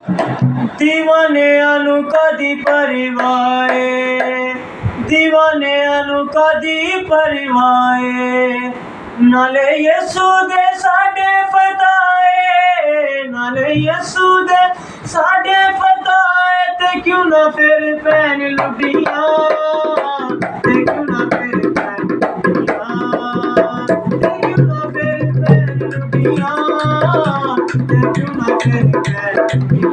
दीवानियां कदी परिवाए, दीवानियां कदी परिवाए, नाले यसू दे साडे फताए, नाले यसू दे साडे फताए। ते क्यों ना फिर पैन लुटियां, ते क्यों ना फिर पैन लुटियां, ते क्यों ना फिर पैन लुटियां, ते क्यों ना फिर पैन लुटियां।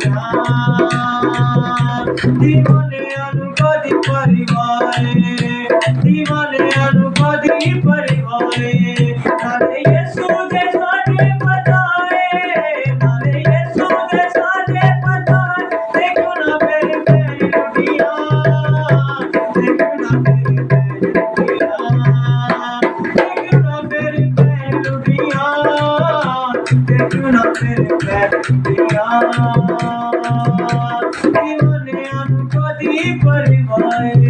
दीवानियां कदी परिवाए, दीवानियां कदी परिवाए, नाले यसू दे साडे फताए, नाले यसू दे साडे फताए। ते क्यों ना फिर पैन लुटियां, ते क्यों ना फिर पैन लुटियां, ते क्यों ना फिर पैन लुटियां, ते क्यों ना फिर पैन लुटियां। दीवानियां कदी परिवाए।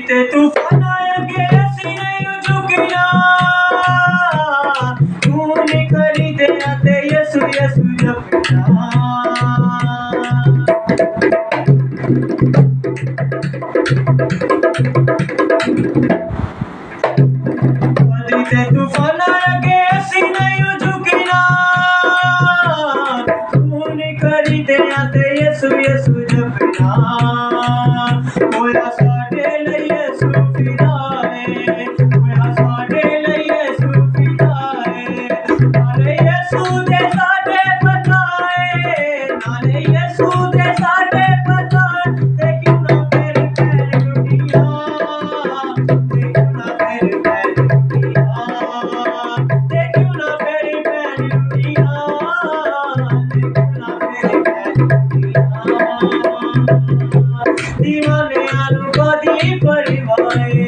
ते तूफाना अगे असी नहीं झुकना, तू नहीं करी दे ते यसू यसू जपना। ते तूफाना अगे असी नहीं झुकना, तू नहीं करी दे ते यसू यसू जपना। होया साडे लई यसू फिराए, होया साडे लई यसू फिराए, नाले यसू दे साडे फताए, नाले यसू दे साडे फताए। ते क्यों ना फिर पैन लुटियां, ते क्यों ना फिर पैन लुटियां, ते क्यों ना फिर पैन लुटियां, ते क्यों ना फिर पैन लुटियां। दीवानियां कदी परिवाए।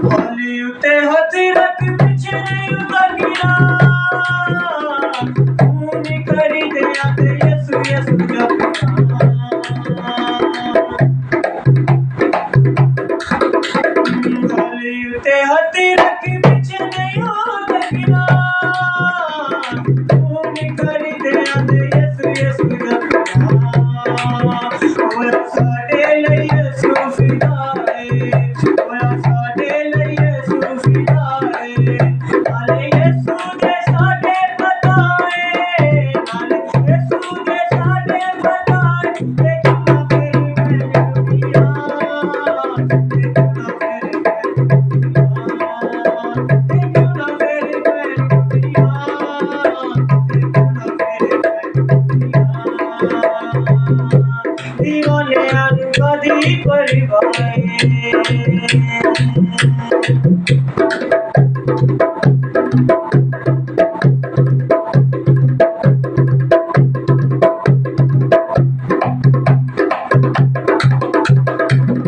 हाली उत्ते हथ रख पिछे नहीं उतरना, तू नहीं करी दे ते यसू यसू जपना। हाली उत्ते हथ रख पिछे नहीं उतरना, तू नहीं करी दे ते यसू यसू जपना। होया साडे लई यसू फिराए, होया साडे लई यसू फिराए, नाले यसू दे साडे फताए, नाले यसू दे साडे फताए। ते क्यों ना फिर पैन लुटियां, ते क्यों ना फिर पैन लुटियां, ते क्यों ना फिर पैन लुटियां, ते क्यों ना फिर पैन लुटियां। दीवानियां कदी परिवाए।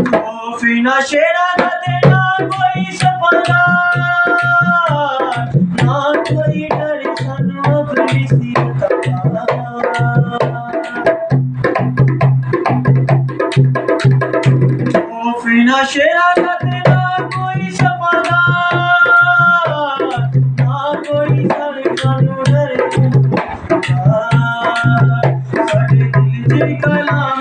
खौफीना शेरा दा ते ना कोई सपना, ना कोई डर सानू इबलीसी दा। खौफीना शेरा दा ते ना कोई सपना, ना कोई डर सानू डर। साडे दिल च कलाम